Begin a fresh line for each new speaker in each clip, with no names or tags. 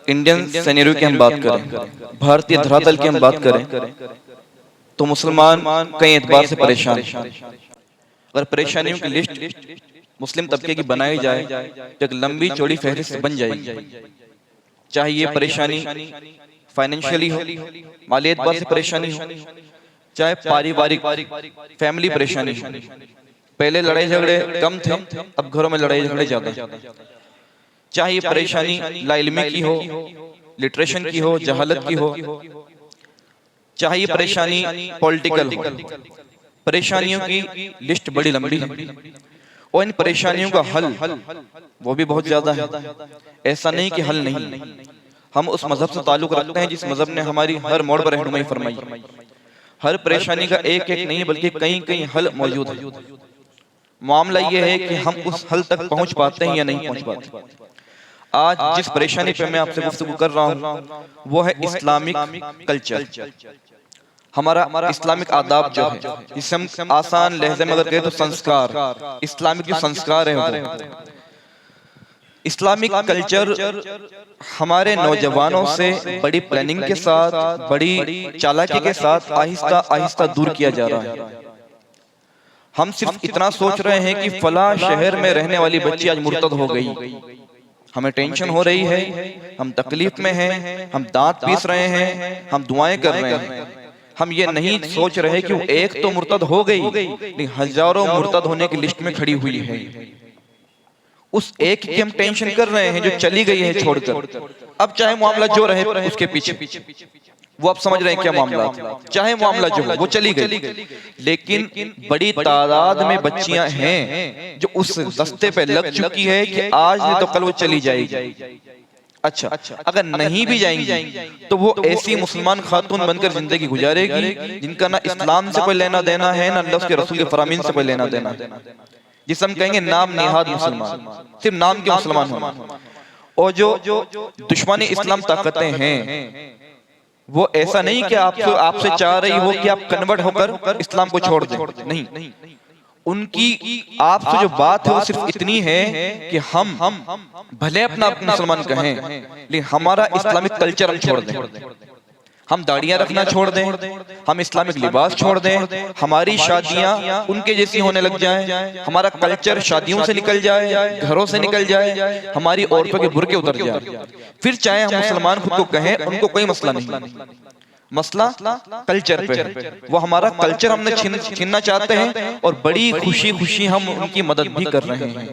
Indian scenario की हम बात करें, भारतीय धरातल की हम बात करें, तो मुसलमान कई एतबार से परेशान हैं। अगर परेशानियों की लिस्ट मुस्लिम तबके की बनाई जाए तो एक लंबी चौड़ी फहरिस्त बन जाएगी। चाहे ये परेशानी फाइनेंशियली हो, माली एतबार से परेशानी हो, चाहे पारिवारिक फैमिली परेशानी हो। पहले लड़ाई झगड़े कम थे, अब घरों में लड़ाई झगड़े ज्यादा। चाहे ये परेशानी लाइल्मी की हो, लिटरेशन की हो, जहालत की हो, चाहे ये परेशानी पॉलिटिकल हो, परेशानियों की लिस्ट बड़ी लंबी है और इन परेशानियों का हल वो भी बहुत ज्यादा है। ऐसा नहीं कि हल नहीं। हम उस मजहब से ताल्लुक रखते हैं जिस मजहब ने हमारी हर मोड़ पर रहनुमाई फरमाई। हर परेशानी का एक एक नहीं बल्कि कई कई हल मौजूद है। मामला ये है कि हम उस हल तक पहुंच पाते हैं या नहीं पहुंच पाते। आज जिस परेशानी पे मैं आपसे गुफ्तगू कर रहा हूँ वो है इस्लामिक कल्चर। हमारा इस्लामिक आदाब जो है, जिसे हम आसान लहजे में अगर कहें तो संस्कार, इस्लामिक जो संस्कार है वो इस्लामिक कल्चर हमारे नौजवानों से बड़ी प्लानिंग के साथ, बड़ी चालाकी के साथ आहिस्ता आहिस्ता दूर किया जा रहा है। हम सिर्फ इतना सोच रहे हैं कि फला शहर में रहने वाली बच्ची आज मुर्तद हो गई, हमें टेंशन हो रही है, हम तकलीफ में हैं, हम दांत पीस रहे हैं, हम दुआएं कर रहे हैं। हम ये नहीं सोच रहे कि वो एक तो मुर्तद हो गई, लेकिन हजारों मुर्तद होने की लिस्ट में खड़ी हुई है। उस एक की हम टेंशन कर रहे हैं जो चली गई है छोड़कर। अब चाहे मामला जो रहे उसके पीछे वो आप समझ रहे हैं क्या मामला, चाहे मामला जो हो वो चली गई, लेकिन बड़ी तादाद में बच्चियां हैं जो उस रास्ते पे लग चुकी है कि आज नहीं तो कल वो चली जाएगी। अच्छा, अगर नहीं भी जाएंगी तो वो ऐसी मुसलमान खातून बनकर जिंदगी गुजारेगी जिनका ना इस्लाम से कोई लेना देना है, ना अल्लाह के रसूल के फरामीन से कोई लेना देना, जिसे हम कहेंगे नाम निहाद मुसलमान, सिर्फ नाम के मुसलमान होना। और जो दुश्मनी इस्लाम ताकतें हैं वो ऐसा नहीं कि आपसे चाह रही हो कि आप कन्वर्ट होकर इस्लाम को छोड़ दें, नहीं। उनकी आपसे जो बात है वो सिर्फ इतनी है कि हम भले अपना मुसलमान कहें लेकिन हमारा इस्लामिक कल्चर हम छोड़ दें, हम दाढ़ियां रखना छोड़ दें, हम इस्लामिक लिबास छोड़ दें, हमारी शादियां उनके जैसी होने लग जाएं, हमारा कल्चर शादियों से निकल जाए, घरों से निकल जाए, हमारी औरतों के बुर्के उतर जाए। फिर चाहे हम मुसलमान खुद को कहें, उनको कोई मसला नहीं, मसला कल्चर पे है। वो हमारा कल्चर हमने छीनना चाहते हैं और बड़ी खुशी खुशी हम उनकी मदद भी कर रहे हैं।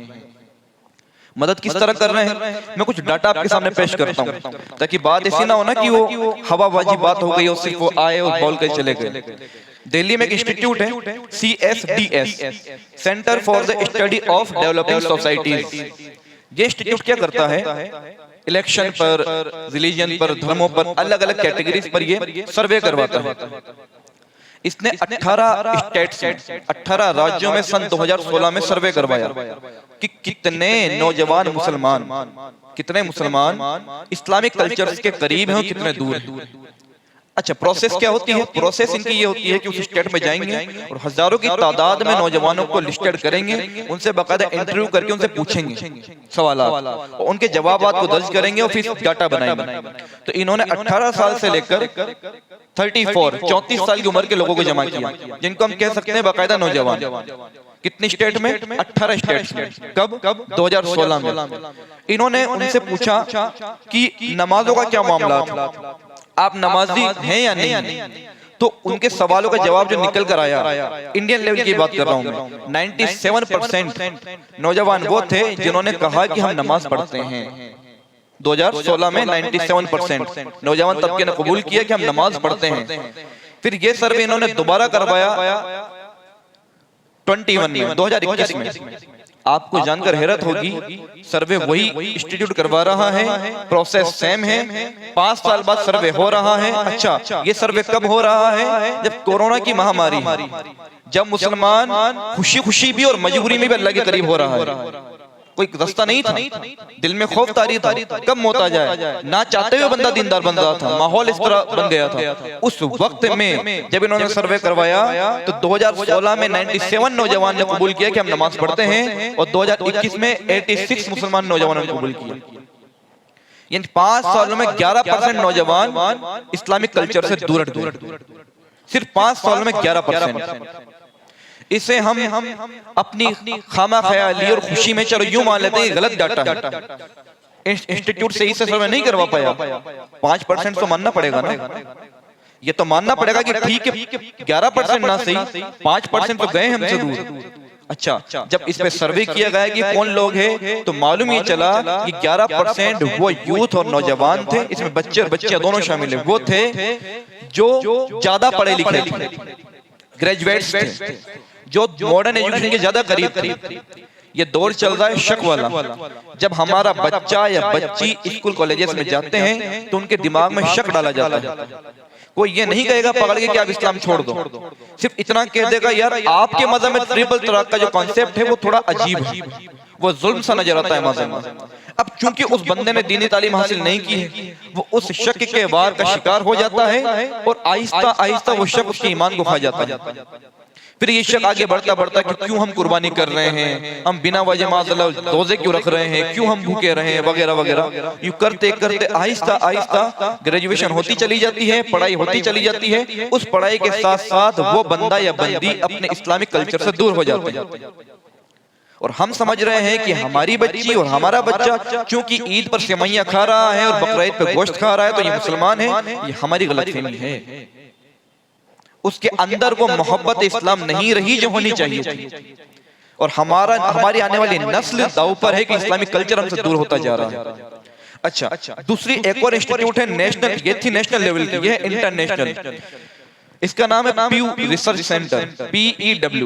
मदद किस तरह कर रहे हैं, मैं कुछ डाटा आपके सामने पेश करता हूं ताकि बात ऐसी ना हो ना कि वो हवाबाजी बात हो गई और सिर्फ वो आए और बोल के चले गए। दिल्ली में एक इंस्टीट्यूट है CSDS, centre for the study of developing societies. ये इंस्टीट्यूट क्या करता है, इलेक्शन पर, रिलीजन पर, धर्मों पर, अलग अलग कैटेगरीज पर ये सर्वे करवाता है। इसने 18 स्टेट्स में 18 राज्यों में सन 2016 में सर्वे करवाया कि कितने नौजवान मुसलमान, कितने मुसलमान इस्लामिक कल्चर के करीब हैं और कितने दूर हैं। अच्छा, प्रोसेस क्या होती है, प्रोसेस इनकी ये होती है कि उस स्टेट में जाएंगे और हजारों की तादाद में नौजवानों को लिस्टेड करेंगे, उनसे बाकायदा इंटरव्यू करके उनसे पूछेंगे सवाल, उनके जवाबात को दर्ज करेंगे और फिर डाटा बनाएंगे। तो इन्होंने 18 साल से लेकर 34 साल की उम्र के लोगों को जमा किया, जिनको हम कह सकते हैं बाकायदा नौजवान। कितनी स्टेट में, 18 स्टेट्स में। कब 2016 में। इन्होंने उनसे पूछा कि नमाजों का क्या मामला था, आप नमाजी हैं या नहीं। तो उनके सवालों का जवाब जो निकल कर आया, इंडियन लेवल की बात कर रहा हूं मैं, 97% नौजवान वो थे जिन्होंने कहा कि हम नमाज पढ़ते हैं। 2016 में 97% नौजवान तबके ने कबूल किया कि हम नमाज पढ़ते हैं। फिर ये सर्वे इन्होंने दोबारा करवाया 2021 में। आपको जानकर हैरत होगी, सर्वे वही इंस्टीट्यूट करवा रहा है, प्रोसेस सेम है, 5 साल बाद सर्वे हो रहा है। अच्छा, ये सर्वे कब हो रहा है, जब कोरोना की महामारी, जब मुसलमान खुशी खुशी भी और मजबूरी में भी अल्लाह के करीब हो रहा है। कोई रास्ता नहीं था, दिल में खौफ तारी था कब मौत आ जाए, ना चाहते हुए बंदा दीनदार बन रहा था, माहौल इस तरह बन गया था। उस वक्त में जब इन्होंने सर्वे करवाया तो 2016 में 97 नौजवान ने कबूल किया कि हम नमाज पढ़ते हैं और 2021 में 86 मुसलमान नौजवानों ने कबूल किया। यानी 5 सालों में 11% नौजवान इस्लामिक कल्चर से दूर हट गए। सिर्फ 5 सालों में 11%। इसे हम अपनी खामा ख्याली और खुशी में चलो यूं मान लेते हैं गलत डाटा है। इंस्टीट्यूट से इसे सर्वे नहीं करवा पाया, 5% तो मानना पड़ेगा ना। ये तो मानना पड़ेगा कि ठीक है 11% ना सही, 5% तो गए हमसे दूर। अच्छा, जब इस पे सर्वे किया गया कि कौन लोग हैं, तो मालूम ये चला कि 11% वो यूथ और नौजवान थे, इसमें बच्चे और बच्चियां दोनों शामिल है, वो थे जो ज्यादा पढ़े लिखे थे, ग्रेजुएट्स थे, जो मॉडर्न एजुकेशन के ज्यादा करीब थे। ये दौर चल रहा है शक वाला। जब हमारा बच्चा या बच्ची स्कूल कॉलेजेस में जाते हैं तो उनके दिमाग में शक डाला जाता है। कोई ये नहीं कहेगा पकड़ के कि आप इस्लाम छोड़ दो, सिर्फ इतना कह देगा यार आपके मजहब में ट्रिपल तलाक का जो कॉन्सेप्ट है वो थोड़ा अजीब है, वो जुल्म सा नजर आता है मजहब में। अब चूंकि उस बंदे ने दीनी तालीम हासिल नहीं की है, वो उस शक के वार का शिकार हो जाता है और आहिस्ता आहिस्ता वो शक उसके ईमान को खा जाता है। फिर ये शक आगे बढ़ता बढ़ता कि क्यों हम कुर्बानी कर रहे हैं, हम बिना वजह माज़अल्लाह रोजे क्यों रख रहे हैं, क्यों हम भूखे रहे हैं, वगैरह वगैरह। यूं करते करते आहिस्ता आहिस्ता ग्रेजुएशन होती चली जाती है, पढ़ाई होती चली जाती है। उस पढ़ाई के साथ साथ वो बंदा या बंदी अपने इस्लामिक कल्चर से दूर हो जाते हैं। और हम समझ रहे हैं कि हमारी बच्ची और हमारा बच्चा चूंकि ईद पर सेवइयां खा रहा है और बकरीद पे गोश्त खा रहा है तो ये मुसलमान है, ये हमारी गलतफहमी है। उसके अंदर वो मोहब्बत इस्लाम नहीं रही जो होनी चाहिए थी। और हमारी आने वाली नस्ल दांव पर है कि इस्लामिक कल्चर हमसे दूर होता जा रहा है। अच्छा, दूसरी एक और इंस्टीट्यूट है नेशनल, ये थी नेशनल लेवल की, ये है इंटरनेशनल। इसका नाम है पीयू रिसर्च सेंटर, PEW।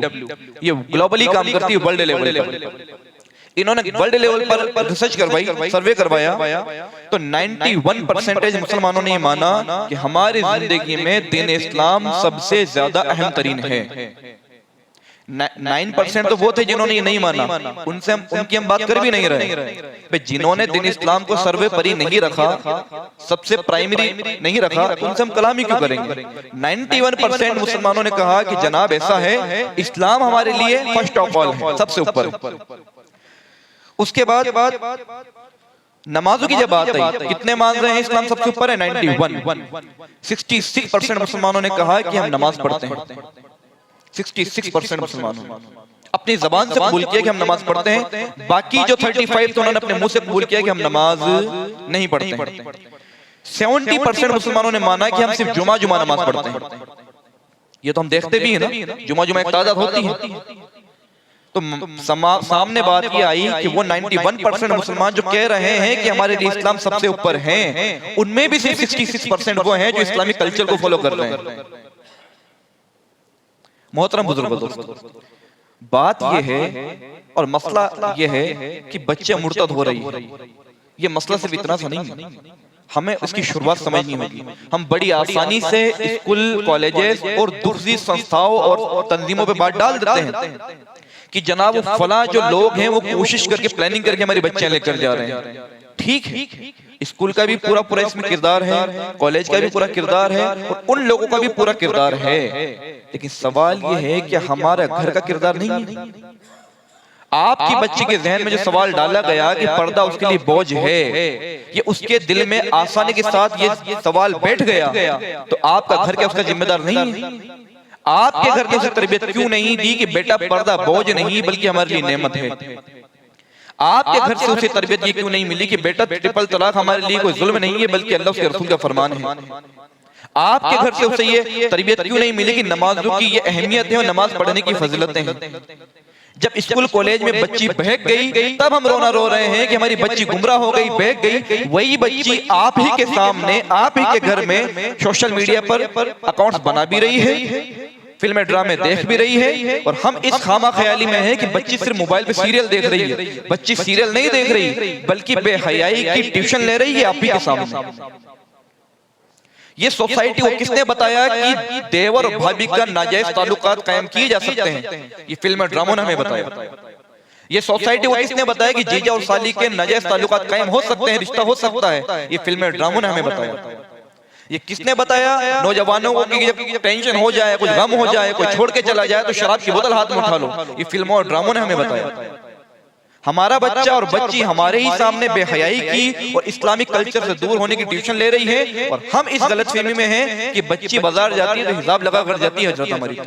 ये ग्लोबली काम करती है, वर्ल्ड लेवल पर। इन्होंने वर्ल्ड लेवल पर रिसर्च करवाई, सर्वे करवाया, तो 91% मुसलमानों ने माना कि हमारी जिंदगी में दीन इस्लाम सबसे ज्यादा अहम तरीन है। 9% तो वो थे जिन्होंने ये नहीं माना, उनकी हम बात कर भी नहीं रहे। जिन्होंने दीन इस्लाम को सर्वे पर ही नहीं रखा, सबसे प्राइमरी नहीं रखा, उनसे हम कलाम ही क्यों करेंगे। 91% मुसलमानों ने कहा कि जनाब ऐसा है, इस्लाम हमारे लिए फर्स्ट ऑफ ऑल है, सबसे ऊपर। उसके बाद नमाजों की जब बात आई, कितने मान रहे हैं इस्लाम सबसे ऊपर है? 91। 66% मुसलमानों ने कहा कि हम नमाज पढ़ते हैं। 66% मुसलमानों अपनी जबान से कबूल किया कि हम नमाज पढ़ते हैं। बाकी जो 35 तो उन्होंने अपने मुंह से कबूल किया कि हम नमाज नहीं पढ़ते हैं। 70% मुसलमानों ने माना कि हम सिर्फ जुमा नमाज पढ़ते हैं। ये तो हम देखते भी है ना, जुमा एक तादाद होती है। तो सामने बात ये आई कि वो 91% मुसलमान जो कह रहे हैं कि हमारे लिए इस्लाम सबसे ऊपर है, उनमें भी सिर्फ 66% वो हैं जो इस्लामिक कल्चर को फॉलो कर रहे हैं। मोहतरम बुजुर्गों, दोस्तों, बात ये है और मसला ये है कि बच्चे मुर्तद हो रही है। ये मसला सिर्फ इतना सा नहीं है, हमें इसकी शुरुआत समझनी होगी। हम बड़ी आसानी से स्कूल, कॉलेजेस और दूसरी संस्थाओं और तंजीमों पे बात डाल देते हैं कि जनाब फला जो लोग हैं वो कोशिश करके प्लानिंग करके हमारी बच्चियां लेकर जा रहे हैं। ठीक है, स्कूल का भी पूरा इसमें किरदार है, कॉलेज का भी पूरा किरदार है और उन लोगों का भी पूरा किरदार है, लेकिन सवाल ये है कि हमारा घर का किरदार नहीं है। आपकी बच्ची के जहन में जो सवाल डाला गया कि पर्दा उसके लिए बोझ है, ये उसके दिल में आसानी के साथ ये सवाल बैठ गया, तो आपका घर क्या उसका जिम्मेदार नहीं है? आपके घर में उसे तरबियत क्यों नहीं दी कि बेटा पर्दा बोझ नहीं बल्कि हमारे लिए नेमत है? आपके घर से उसे तरबियत ये क्यों नहीं मिली कि बेटा ट्रिपल तलाक हमारे लिए कोई जुल्म नहीं है बल्कि अल्लाह के रसूल का फरमान है? आपके घर से उसे ये तरबियत क्यों नहीं मिली कि नमाजों की ये अहमियत है और नमाज पढ़ने की फजीलतें हैं? जब स्कूल कॉलेज में बच्ची बहक गई तब हम रोना रो रहे हैं कि हमारी बच्ची गुमराह हो गई, बहक गई। वही बच्ची आप ही के सामने, आप ही के घर में सोशल मीडिया पर अकाउंट्स बना भी रही है, फिल्में ड्रामे देख भी रही है, और हम इस खामा ख्याली में है कि बच्ची सिर्फ मोबाइल पे सीरियल देख रही है। बच्ची सीरियल नहीं देख रही बल्कि बेहयाई की ट्यूशन ले रही है आप ही के सामने। ये सोसाइटी को किसने बताया कि देवर और भाभी का नाजायज ताल्लुकात कायम किए जा सकते हैं? ये फिल्म ड्रामों ने हमें बताया। ये सोसाइटी को किसने बताया कि जीजा और साली के नाजायज ताल्लुकात कायम हो सकते हैं, रिश्ता हो सकता है? ये फिल्म ड्रामों ने हमें बताया। ये किसने बताया? नौजवानों को कि जब टेंशन हो जाए, कुछ गम हो जाए, कोई छोड़ के चला जाए तो शराब की बोतल हाथ में उठा लो। ये फिल्मों और ड्रामों ने हमें बताया। हमारा बच्चा और बच्ची हमारे ही सामने बेहयाई की और इस्लामिक कल्चर से दूर होने की ट्यूशन ले रही है, और हम इस गलतफहमी में हैं कि बच्ची बाजार जाती है तो हिजाब लगा कर जाती है। हजरत हमारी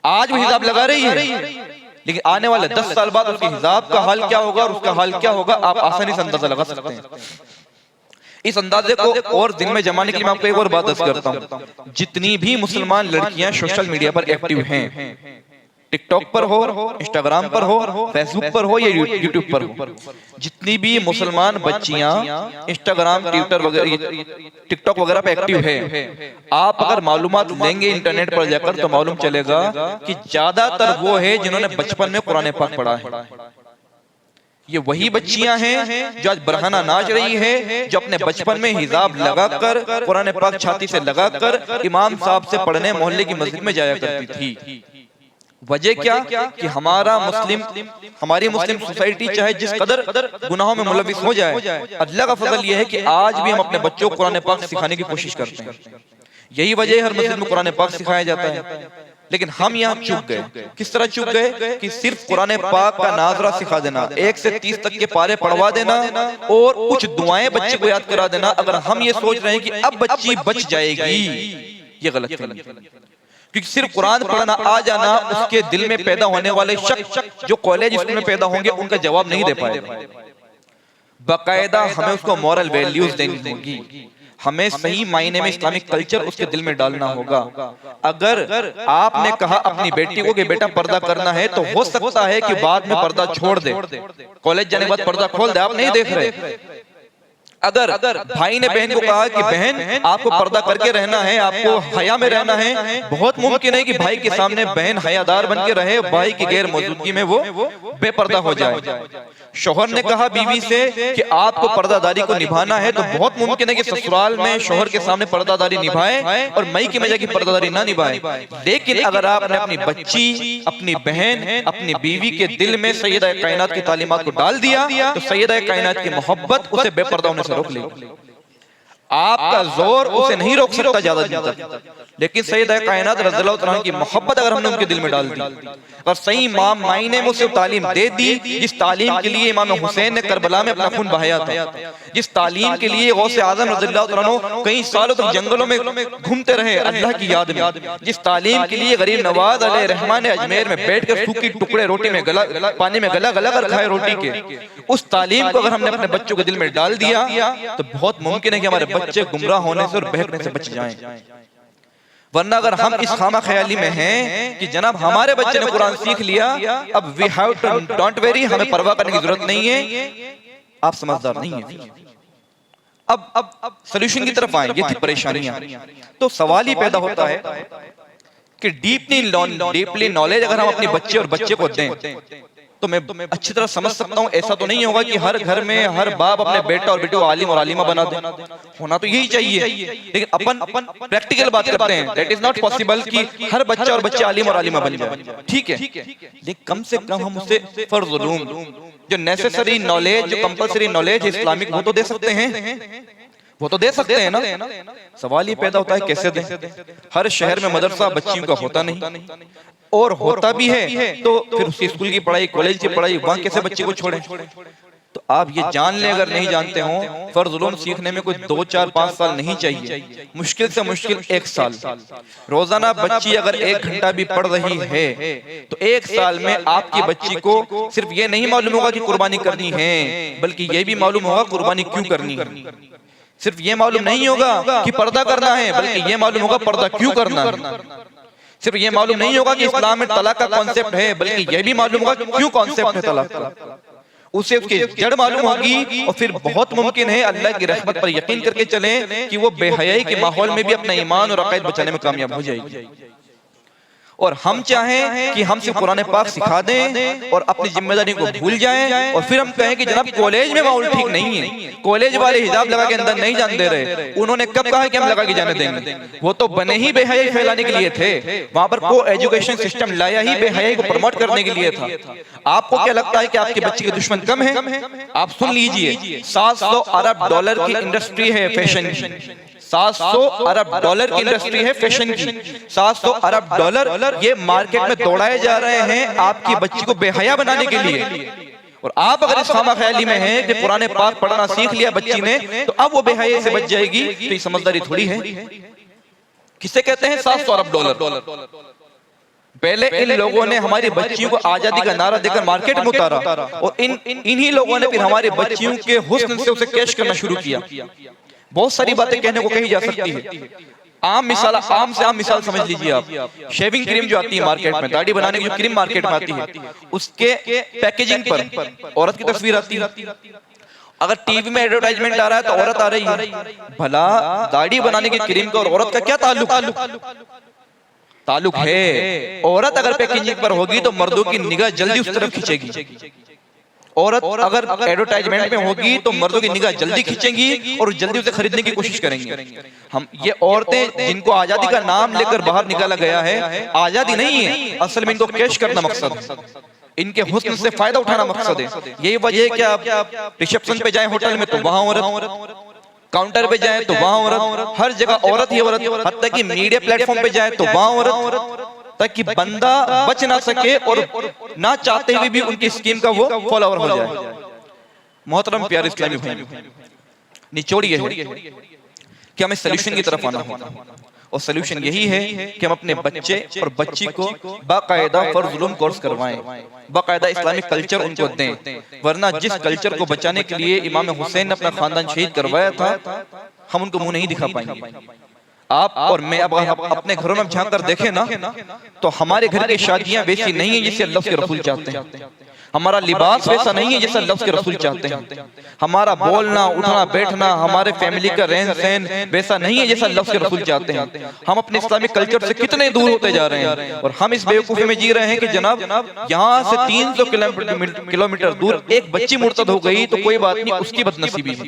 आज वो हिजाब लगा रही है, लेकिन आने वाले 10 साल बाद उसके हिजाब का हाल क्या होगा और उसका हाल क्या होगा आप आसानी से अंदाजा लगा सकते हैं। इस अंदाजे को और दिन में जमाने के लिए मैं आपको एक और बात दस करता हूँ। जितनी भी मुसलमान लड़कियां सोशल मीडिया पर एक्टिव हैं, टिकटॉक पर हो, इंस्टाग्राम पर हो, फेसबुक पर हो या यूट्यूब पर हो, जितनी भी मुसलमान बच्चियां इंस्टाग्राम, ट्विटर वगैरह, टिकटॉक वगैरह पे एक्टिव है, आप अगर मालूमात लेंगे इंटरनेट पर जाकर तो मालूम चलेगा कि ज्यादातर वो है जिन्होंने बचपन में कुरान पाक पढ़ा है। ये वही बच्चियां हैं जो आज बरहाना नाच रही है, जो अपने बचपन में हिजाब लगाकर कुरान पाक छाती से लगाकर इमाम साहब से पढ़ने मोहल्ले की मस्जिद में जाया करती थी। वजह क्या कि हमारी मुस्लिम सोसाइटी चाहे जिस कदर गुनाहों में मुलविस हो जाए, अल्लाह का फजल यह है कि आज भी हम अपने बच्चों को कुरान पाक सिखाने की कोशिश करते हैं। यही वजह है हर मस्जिद में कुरान पाक सिखाया जाता है। लेकिन हम यहाँ चूक गए। किस तरह चूक गए कि सिर्फ कुरान पाक का नाजरा सिखा देना, 1 से 30 तक के पारे पढ़वा देना और कुछ दुआएं बच्चे को याद करा देना। अगर हम ये सोच रहे हैं कि अब बच्ची बच जाएगी, ये गलत है। क्योंकि सिर्फ कुरान पढ़ना आ जाना उसके दिल में पैदा होने वाले शक जो कॉलेज स्कूल में पैदा होंगे उनका जवाब नहीं दे पाएगा। बाकायदा हमें उसको मॉरल वैल्यूज देनी होगी, हमें सही मायने में इस्लामिक कल्चर उसके दिल में डालना होगा। अगर आपने कहा अपनी बेटी को कि बेटा पर्दा करना है, तो हो सकता है कि बाद में पर्दा छोड़ दे, कॉलेज जाने के बाद पर्दा खोल दे, आप नहीं देख रहे। अगर भाई ने बहन को कहा कि बहन आपको पर्दा करके रहना है, आपको हया में रहना है, बहुत मुमकिन है कि भाई के सामने बहन हयादार बन के रहे, भाई की गैर मौजूदगी में वो बेपर्दा हो जाए। शोहर ने कहा बीवी से कि आपको पर्दादारी को निभाना है, तो बहुत मुमकिन है कि ससुराल में शोहर के सामने पर्दादारी निभाए और मई की मजा की पर्दादारी ना निभाए। लेकिन अगर आपने अपनी बच्ची, अपनी बहन, अपनी बीवी के दिल में सैयदा कायनात की तालीमात को डाल दिया, तो सैयदा कायनात की मोहब्बत उसे बेपर्दा होने से रोक लेगी। आपका जोर उसे नहीं रोक सकता ज्यादा दिन तक, लेकिन सैयदा कायनात रज़ियल्लाहु तआला की मोहब्बत अगर हमने उनके दिल में डाल दी और सही मायने में उसे तालीम दे दी, जिस तालीम के लिए इमाम हुसैन ने करबला में अपना खून बहाया था, जिस तालीम के लिए गौसे आजम रज़ियल्लाहु तआला कई सालों तक जंगलों में घूमते रहे अल्लाह की याद में, जिस तालीम के लिए गरीब नवाज अलैहि रहमान ने अजमेर में बैठकर सूखी टुकड़े रोटी में पानी में गला गला कर खाए रोटी के, उस तालीम को अगर हमने अपने बच्चों के दिल में डाल दिया तो बहुत मुमकिन है कि हमारे बच्चे गुमराह होने से और बहकने से बच जाएं। वरना अगर हम इस खामा ख्याली में हैं कि जनाब हमारे बच्चे ने कुरान सीख लिया, अब we have to don't worry, हमें परवाह करने की जरूरत नहीं है, आप समझदार नहीं है। अब सॉल्यूशन की तरफ आए, ये थी परेशानियां। तो सवाल ही पैदा होता है कि डीपली नॉलेज अगर हम अपने बच्चे और बच्चे को दें तो मैं अच्छी तरह समझ सकता हूँ ऐसा तो नहीं होगा कि हर घर में हर बाप अपने बेटा और बेटी को आलिम और आलिमा बना दे, होना तो यही चाहिए। लेकिन अपन प्रैक्टिकल बात करते हैं, दैट इज नॉट पॉसिबल कि हर बच्चा और बच्चे आलिम और आलिमा बन जाए, ठीक है, लेकिन कम से कम हम उसे फर्ज उलूम, जो नेसेसरी नॉलेज, जो कंपलसरी नॉलेज इस्लामिक, वो तो दे सकते हैं, वो तो दे सकते हैं ना। सवाल ये पैदा होता है कैसे दें। हर शहर में मदरसा बच्चियों का होता नहीं, और होता भी है तो फिर उसकी स्कूल की पढ़ाई, कॉलेज की पढ़ाई, वहां कैसे बच्चे को छोड़ें। तो आप ये जान लें, अगर नहीं जानते हो, फर्ज उलूम सीखने में कोई 2, 4, 5 साल नहीं चाहिए, मुश्किल से मुश्किल 1 साल। रोजाना बच्ची अगर 1 घंटा भी पढ़ रही है तो 1 साल में आपकी बच्ची को सिर्फ ये नहीं मालूम होगा कि कुर्बानी करनी है, बल्कि ये भी मालूम होगा कुर्बानी क्यों करनी है। सिर्फ ये मालूम नहीं होगा कि पर्दा करना है, बल्कि ये मालूम होगा पर्दा क्यों करना है। सिर्फ ये मालूम नहीं होगा कि इस्लाम में तलाक का कॉन्सेप्ट है, बल्कि ये भी मालूम होगा क्यों कॉन्सेप्ट है तलाक का। उसे उसकी जड़ मालूम होगी और फिर बहुत मुमकिन है अल्लाह की रहमत पर यकीन करके चलें कि वो बेहयाई के माहौल में भी अपना ईमान और अक़ीदा बचाने में कामयाब हो जाएगी। और हम चाहें कि हम सिर्फ कुरान पाक सिखा दें और अपनी जिम्मेदारी को भूल जाएं, और फिर हम कहें कि जनाब कॉलेज में माहौल ठीक नहीं है, कॉलेज वाले हिजाब लगा के अंदर नहीं जाने दे रहे। उन्होंने कब कहा कि हम लगा के जाने देंगे? वो तो बने ही बेहयाई फैलाने के लिए थे, वहां पर को एजुकेशन सिस्टम लाया ही बेहयाई को प्रमोट करने के लिए था। आपको क्या लगता है कि आपके बच्चे के दुश्मन कम है? आप सुन लीजिए, $700 अरब की इंडस्ट्री है फैशन की, $700 अरब की इंडस्ट्री है फैशन की। $700 अरब ये मार्केट में दौड़ाए जा रहे हैं आपकी बच्ची को बेहया बनाने के लिए। और आप अगर इस खामा ख्याली में हैं कि कुरान पाक पढ़ना सीख लिया बच्ची ने तो अब वो बेहयाई से बच जाएगी, तो ये समझदारी थोड़ी है। किसे कहते हैं 700 अरब डॉलर। पहले इन लोगों ने हमारी बच्चियों को आजादी का नारा देकर मार्केट में उतारा और इन्हीं लोगों ने फिर हमारी बच्चियों के हुस्न से उसे कैश करना शुरू किया। बहुत सारी बातें कहने को कही जा सकती है। आम से आम मिसाल समझ लीजिए आप, शेविंग क्रीम जो आती है मार्केट में, दाढ़ी बनाने की जो क्रीम मार्केट में आती है, उसके पैकेजिंग पर औरत की तस्वीर आती है। अगर टीवी में एडवर्टाइजमेंट आ रहा है तो औरत आ रही है। भला दाढ़ी बनाने की क्रीम का और औरत का क्या ताल्लुक है? औरत अगर पैकेजिंग पर होगी तो मर्दों की निगाह जल्दी उस तरफ खींचेगी। औरत अगर एडवर्टाइजमेंट में होगी तो मर्दों की निगाह जल्दी खींचेंगी और जल्दी उसे खरीदने की कोशिश करेंगे। हम ये औरतें जिनको आजादी का नाम लेकर बाहर निकाला गया है, आजादी नहीं है, असल में इनको कैश करना मकसद है, इनके हुस्न से फायदा उठाना मकसद है। यही वजह है कि आप रिसेप्शन पे जाएं होटल में तो वहां औरत, काउंटर पे जाएं तो वहां औरत, हर जगह औरत ही औरत, हत्ता कि मीडिया प्लेटफॉर्म पे जाएं तो वहां औरत, ताकि बंदा बच ना सके और ना चाहते हुए भी उनकी स्कीम का वो फॉलोअर हो जाए। मोहतरम प्यारे इस्लामी भाई, निचोड़िए है कि हमें सॉल्यूशन की तरफ आना होगा और सॉल्यूशन यही है कि हम अपने बच्चे और बच्ची को बाकायदा फर्ज उलूम कोर्स करवाएं, बाकायदा इस्लामिक कल्चर उनको दें, वरना जिस कल्चर को बचाने के लिए इमाम हुसैन ने अपना खानदान शहीद करवाया था, हम उनको मुंह नहीं दिखा पाएंगे। आप और मैं अब अपने घरों में झांक कर देखें ना तो हमारे घर की शादियां वैसी नहीं है जैसे अल्लाह के रसूल चाहते हैं, हमारा लिबास वैसा नहीं है जैसा अल्लाह के रसूल चाहते हैं, हमारा बोलना उठना बैठना, हमारे फैमिली का रहन सहन वैसा नहीं है जैसा अल्लाह के रसूल चाहते हैं। हम अपने इस्लामिक कल्चर से कितने दूर होते जा रहे हैं और हम इस बेवकूफी में जी रहे हैं कि जनाब यहाँ से 300 किलोमीटर दूर एक बच्ची मुर्तद हो गई तो कोई बात नहीं, उसकी बदनसीबी है,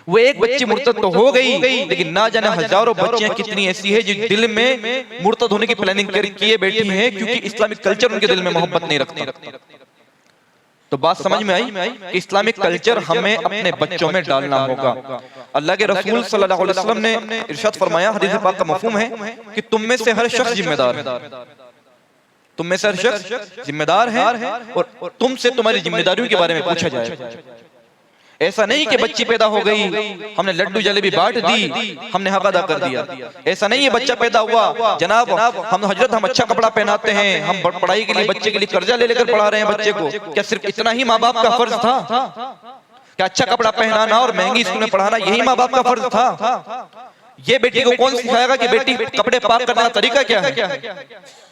वो एक बच्ची मुर्तद तो हो गई, लेकिन ना जाने हजारों बच्चियां कितनी ऐसी है जो दिल में मुर्तद होने की प्लानिंग किए बैठी है क्योंकि इस्लामिक कल्चर उनके दिल में मोहब्बत नहीं रखता। तो बात समझ में आई कि इस्लामिक कल्चर हमें अपने बच्चों में डालना होगा। अल्लाह के रसूल सल्लल्लाहु अलैहि वसल्लम ने इरशाद फरमाया, हदीस पाक का मफहूम है कि तुम में से हर शख्स जिम्मेदार है, तुम में से हर शख्स जिम्मेदार है और तुमसे तुम्हारी जिम्मेदारियों के बारे में पूछा जाएगा। ऐसा नहीं कि बच्ची पैदा हो गई, हमने लड्डू जलेबी बांट दी, हमने हक अदा कर दिया। ऐसा नहीं है बच्चा पैदा हुआ जनाब हम अच्छा कपड़ा पहनाते हैं, हम पढ़ाई के लिए बच्चे के लिए कर्जा ले लेकर पढ़ा रहे हैं बच्चे को। क्या सिर्फ इतना ही माँ बाप का फर्ज था? क्या अच्छा कपड़ा पहनाना और महंगी स्कूल में पढ़ाना यही माँ बाप का फर्ज था? ये बेटी को कौन सिखाएगा कि बेटी कपड़े पाक करने का तरीका क्या है?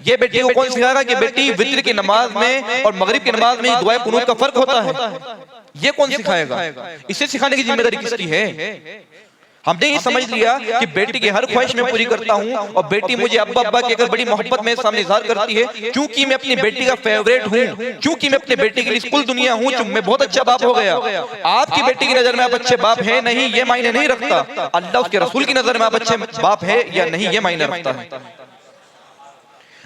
ये बेटी को कौन सिखाएगा कि बेटी वित्र की नमाज में और मगरिब की नमाज में दुआ कुनूत का फर्क होता है? ये कौन सिखाएगा? इसे सिखाने की जिम्मेदारी किसकी है? हमने ये समझ लिया कि बेटी की हर ख्वाहिश मैं पूरी करता हूँ और बेटी मुझे अब्बा अब्बा कहकर बड़ी मोहब्बत में सामने इज़हार करती है क्योंकि मैं अपनी बेटी का फेवरेट हूँ, क्योंकि मैं अपने बेटी के लिए कुल दुनिया हूँ, मैं बहुत अच्छा बाप हो गया। आपकी बेटी की नजर में आप अच्छे बाप है नहीं ये मायने नहीं रखता, अल्लाह उसके रसूल की नजर में आप अच्छे बाप है या नहीं ये मायने रखता है,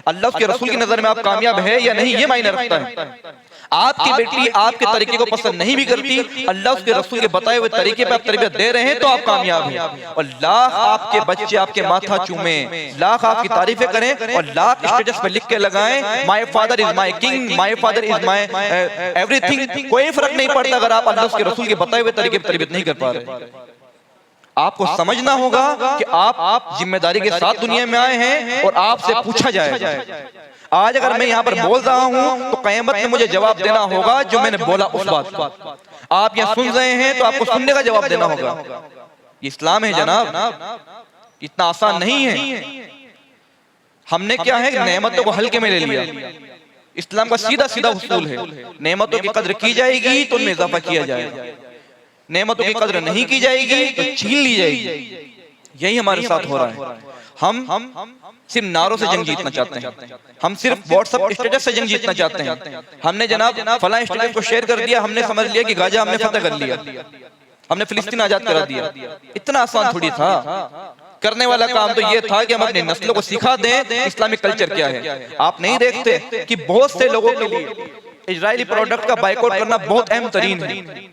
अल्लाह उसके रसूल की नजर में आप कामयाब है या नहीं ये मायने रखता है। आपकी बेटी आपके तरीके को पसंद नहीं भी करती, अल्लाह उसके रसूल के बताए हुए तरीके पे आप तरबियत दे रहे हैं तो आप कामयाब हैं। और लाख आपके बच्चे आपके माथा चूमे, लाख आपकी तारीफें करें और लाख स्टेटस पे लिख के लगाएं my father is my king, my father is my everything, कोई फर्क नहीं पड़ता अगर आप अल्लाह उसके रसूल के बताए हुए तरीके पे तरबियत नहीं कर पा रहे। आपको समझना होगा कि आप जिम्मेदारी के साथ दुनिया में आए हैं और आपसे पूछा जाएगा। आज अगर मैं यहाँ पर बोल रहा हूँ तो क़यामत में मुझे जवाब देना होगा जो मैंने बोला उस बात का। आप यहाँ सुन रहे हैं तो आपको सुनने का जवाब देना होगा। ये इस्लाम है जनाब, इतना आसान नहीं है। हमने क्या है नेमतों को हल्के में ले लिया। इस्लाम का सीधा सीधा उसूल है, नेमतों की कद्र की जाएगी तो उनमें इजाफा किया जाएगा, नेमतों की कद्र नहीं की जाएगी तो छीन ली जाएगी। यही हमारे साथ हो रहा है। हम सिर्फ नारों से जंग जीतना चाहते हैं, हम सिर्फ व्हाट्सएप स्टेटस से जंग जीतना चाहते हैं। हमने जनाब फलां स्टेटस को शेयर कर दिया, हमने समझ लिया कि गाजा हमने फतह कर लिया, हमने फिलिस्तीन आजाद करा दिया। इतना आसान थोड़ी था। करने वाला काम तो ये था कि हम अपनी नस्लों को सिखा दें इस्लामिक कल्चर क्या है। आप नहीं देखते कि बहुत से लोगों के लिए इजरायली प्रोडक्ट का बाइकआउट करना बहुत अहम तरीन है।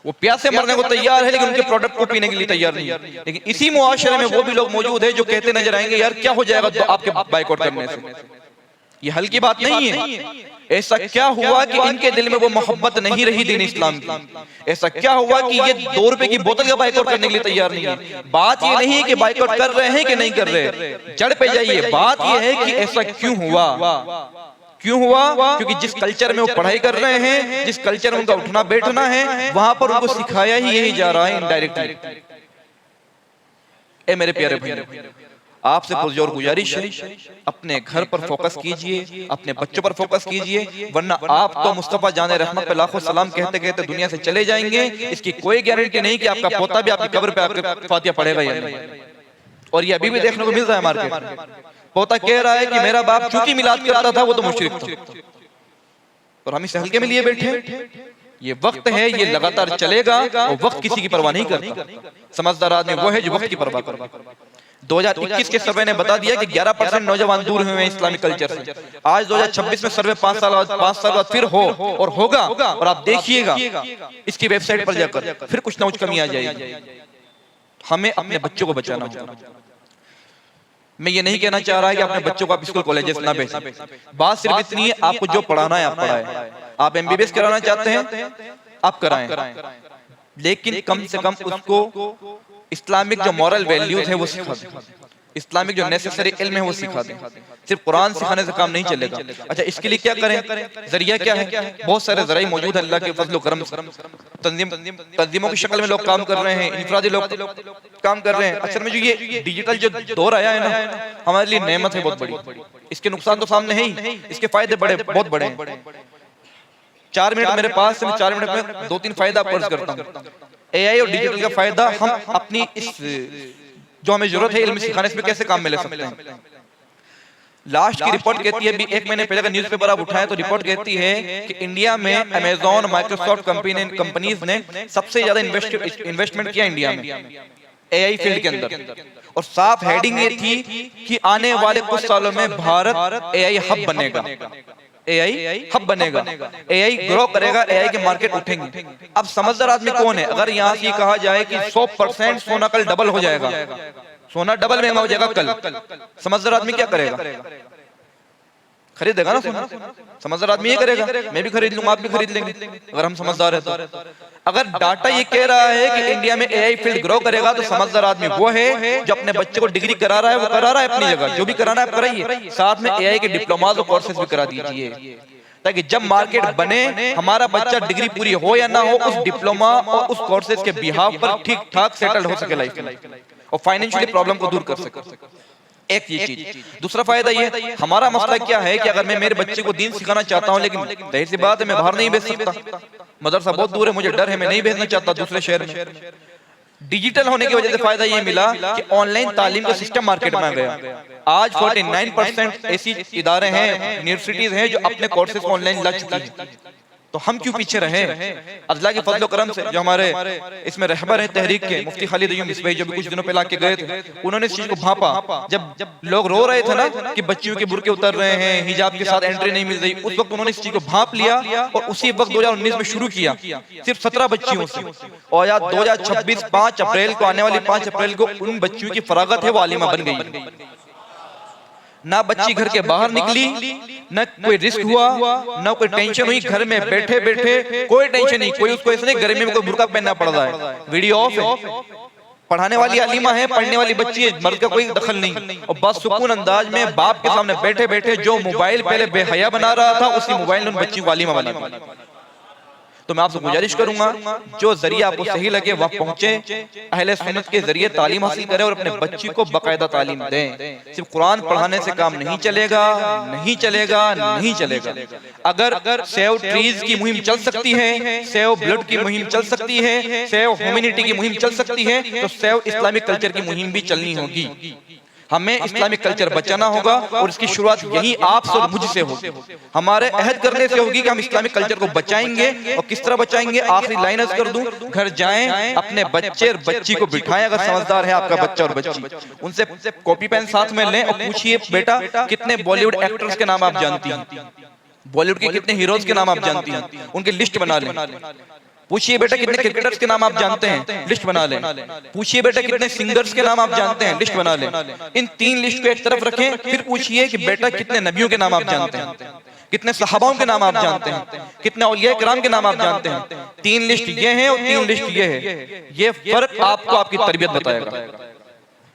वो प्यासे मरने को तैयार है लेकिन उनके प्रोडक्ट को पीने के लिए तैयार नहीं है। लेकिन इसी मुआशरे में वो भी लोग मौजूद है जो कहते नजर आएंगे यार क्या हो जाएगा तो आपके बाइकआउट करने से। ये हल्की बात नहीं है। ऐसा क्या हुआ कि इनके दिल में वो मोहब्बत नहीं रही दीन इस्लाम की? ऐसा क्या हुआ कि ये 2 रुपए की बोतल का बाइकआउट करने के लिए तैयार नहीं है? बात ये नहीं है कि बाइकआउट कर रहे हैं कि नहीं कर रहे, जड़ पे जाइए। बात ये है कि ऐसा क्यों हुआ? क्यों हुआ? क्योंकि जिस कल्चर में वो पढ़ाई कर रहे हैं, जिस कल्चर में उनका उठना बैठना है, वहां पर उनको सिखाया ही यही जा रहा है इनडायरेक्टली। ए मेरे प्यारे भाई, आपसे पुरजोर गुजारिश है, अपने घर पर फोकस कीजिए, अपने बच्चों पर फोकस कीजिए, वरना आप तो मुस्तफा जाने रहमत पे लाखों सलाम कहते कहते दुनिया से चले जाएंगे। इसकी कोई गारंटी नहीं कि आपका पोता भी आपकी कब्र पे आपके फातिहा पढ़ेगा या नहीं। और ये अभी भी देखने को मिल रहा है मार्केट में। पोता कह रहा है कि मेरा बाप चूंकि मिलाद करता था वो तो मुशरिक था, और हम इस हल्के में लिए बैठे। ये वक्त है, ये लगातार चलेगा, और वक्त किसी की परवाह नहीं करता। समझदार आदमी वो है जो वक्त की परवाह करता। 2021 के सर्वे ने बता दिया कि 11% नौजवान दूर हुए हैं इस्लामिक कल्चर से। आज 2026 में सर्वे 5 साल बाद फिर हो और होगा, और आप देखिएगा इसकी वेबसाइट पर जाकर फिर कुछ ना कुछ कमी आ जाएगी। हमें अपने बच्चों को बचाना होगा। मैं ये नहीं कहना चाह रहा है कि अपने बच्चों को आप स्कूल कॉलेजेस ना भेजें। बात सिर्फ इतनी है, आपको जो पढ़ाना है आप पढ़ाएं। आप MBBS कराना चाहते हैं आप कराएं, लेकिन कम से कम उसको इस्लामिक जो मॉरल वैल्यूज है वो सिखा दें, इस्लामिक जो नेसेसरी इल्म है वो सिखा दें। सिर्फ कुरान सिखाने से काम नहीं चलेगा। अच्छा, इसके लिए क्या करें? जरिया क्या है? बहुत सारे जरिए मौजूद है अल्लाह के फजल करम से। तंजीमों की शक्ल में लोग काम कर रहे हैं, इनफरादी लोग काम कर रहे हैं। असल में जो ये डिजिटल जो दौर आया है ना, हमारे लिए नेमत है बहुत बड़ी। इसके नुकसान तो सामने है ही, इसके फायदे बहुत बड़े हैं। 4 मिनट मेरे पास से, 4 मिनट में 2-3 फायदा आपको अर्ज करता हूँ। AI और डिजिटल का फायदा हम अपनी इस जो हमें जरूरत है इल्म सिखाने में कैसे काम में ले सकते हैं। लास्ट की रिपोर्ट कहती है, 1 महीने पहले का न्यूज़पेपर आप उठाएं तो रिपोर्ट कहती है कि इंडिया में अमेज़न, माइक्रोसॉफ्ट कंपनीज ने सबसे ज्यादा इन्वेस्टमेंट किया इंडिया में AI फील्ड के अंदर। और साफ हेडिंग ये थी कि आने वाले कुछ सालों में भारत AI हब बनेगा। AI हब बनेगा, AI ग्रो करेगा, AI के मार्केट उठेंगे। अब समझदार आदमी कौन है? अगर यहाँ से कहा जाए कि 100% सोना कल डबल हो जाएगा, सोना डबल महंगा हो जाएगा कल, समझदार आदमी क्या करेगा? खरीदेगा ना सोना। समझदार आदमी ये करेगा, मैं भी खरीद लूंगा, आप भी खरीद लेंगे अगर हम समझदार है तो। अगर डाटा ये कह रहा है कि इंडिया में AI फील्ड ग्रो करेगा, तो समझदार आदमी वो है जो अपने बच्चे को डिग्री करा रहा है, वो करा रहा है अपनी जगह, जो भी कराना है आप कराइए, साथ में AI के डिप्लोमास और कोर्सेज भी करा दीजिए, ताकि जब मार्केट बने हमारा बच्चा डिग्री पूरी हो या ना हो, उस डिप्लोमा और उस कोर्सेज के बिहाफ पर ठीक ठाक सेटल हो सके लाइफ में और फाइनेंशियली प्रॉब्लम को दूर कर सके। एक ये चीज। दूसरा फायदा ये, हमारा मसला क्या है कि अगर मैं मेरे बच्चे को दीन सिखाना चाहता हूँ, लेकिन जाहिर सी बात है मैं बाहर नहीं भेज सकता, मदरसा बहुत दूर है, मुझे डर है, मैं नहीं भेजना चाहता दूसरे शहर में। डिजिटल होने की वजह से फायदा ये मिला कि ऑनलाइन तालीम का सिस्टम मार्केट में आ गया। आज 49% ऐसी इदारे हैं, यूनिवर्सिटीज हैं जो अपने कोर्सेज ऑनलाइन ला चुकी हैं। तो हम क्यों पीछे रहे? अल्लाह के फजल करम से जो हमारे इसमें रहबर है तहरीक के मुफ्ती खालिद अय्यूब मिसबाही, जो भी कुछ दिनों पहले आके गए थे, उन्होंने इस चीज को भांपा। जब लोग रो रहे थे ना कि बच्चियों के बुरके उतर रहे हैं, हिजाब के साथ एंट्री नहीं मिल रही, उस वक्त उन्होंने इस चीज को भांप लिया और उसी वक्त 2019 में शुरू किया, सिर्फ 17 बच्चियों से। और यार 2026 5 अप्रैल को, आने वाली 5 अप्रैल को उन बच्चियों की फरागत है, वो आलिमा बन गई। ना बच्ची घर के बाहर निकली, न कोई रिस्क हुआ, न कोई टेंशन हुई, घर में बैठे बैठे कोई टेंशन नहीं, कोई उसको ऐसे नहीं गर्मी में कोई बुर्का पहनना पड़ रहा है, वीडियो ऑफ है, पढ़ाने वाली आलिमा है, पढ़ने वाली बच्ची है, मर्द का कोई दखल नहीं, और बस सुकून अंदाज में बाप के सामने बैठे बैठे जो मोबाइल पहले बेहया बना रहा था, उसी मोबाइल ने उन बच्ची को आलिमा बना। तो मैं आपसे गुजारिश करूंगा, जो जरिया आपको सही लगे वह पहुंचे, अहले सुन्नत के जरिए तालीम हासिल करें और अपने बच्ची को बाकायदा तालीम दें। सिर्फ कुरान पढ़ाने से काम नहीं चलेगा, नहीं चलेगा, नहीं चलेगा। अगर सेव ट्रीज की मुहिम चल सकती है, सेव ब्लड की मुहिम चल सकती है, सेव ह्यूमैनिटी की मुहिम चल सकती है, तो सेव इस्लामिक कल्चर की मुहिम भी चलनी होगी। हमें इस्लामिक कल्चर बचाना होगा और इसकी शुरुआत यही आपसे और मुझसे होगी। हमारे अहद करने से होगी कि हम इस्लामिक कल्चर को बचाएंगे। और किस तरह बचाएंगे? आखिरी लाइन अर्ज कर दूं, घर जाएं, अपने बच्चे और बच्ची को बिठाएं, अगर समझदार है आपका बच्चा और बच्ची, उनसे कॉपी पेन साथ में लें और पूछिए, बेटा कितने बॉलीवुड एक्टर्स के नाम आप जानती हैं, बॉलीवुड के कितने हीरोज के नाम आप जानती हैं, उनकी लिस्ट बना लें। पूछिए बेटा कितने क्रिकेटर्स के नाम आप जानते हैं, लिस्ट बना लें। पूछिए बेटा कितने सिंगर्स के नाम आप जानते हैं, लिस्ट बना लें। इन 3 लिस्ट को एक तरफ रखें, फिर पूछिए कि बेटा कितने नबियों के नाम आप जानते हैं, कितने सहाबाओं के नाम आप जानते हैं, कितने औलिया किराम के नाम आप जानते हैं। 3 लिस्ट ये है और 3 लिस्ट ये है। ये फर्क आपको आपकी तरबियत बताएगा,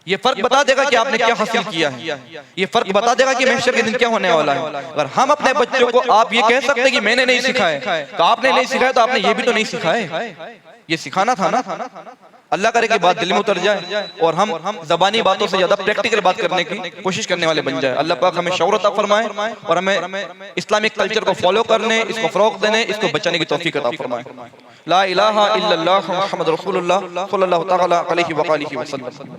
ये फर्क बता देगा कि आपने क्या हासिल किया है, ये फर्क बता देगा कि महशर के दिन क्या होने वाला है। अगर हम अपने बच्चों को आप ये कह सकते हैं कि मैंने नहीं सिखाया, तो आपने नहीं सिखाया तो आपने ये भी तो नहीं सिखाया, ये सिखाना था ना। अल्लाह करे कि बात दिल में उतर जाए और हम ज़बानी बातों से ज्यादा प्रैक्टिकल बात करने की कोशिश करने वाले बन जाए। अल्लाह पाक हमें शऊर अता फरमाए और हमें इस्लामिक कल्चर को फॉलो करने, इसको फरोग देने, इसको बचाने की तौफीक अता फरमाए। ला इलाहा इल्लल्लाह मुहम्मद रसूलुल्लाह सल्लल्लाहु तआला अलैहि व आलिहि वसल्लम।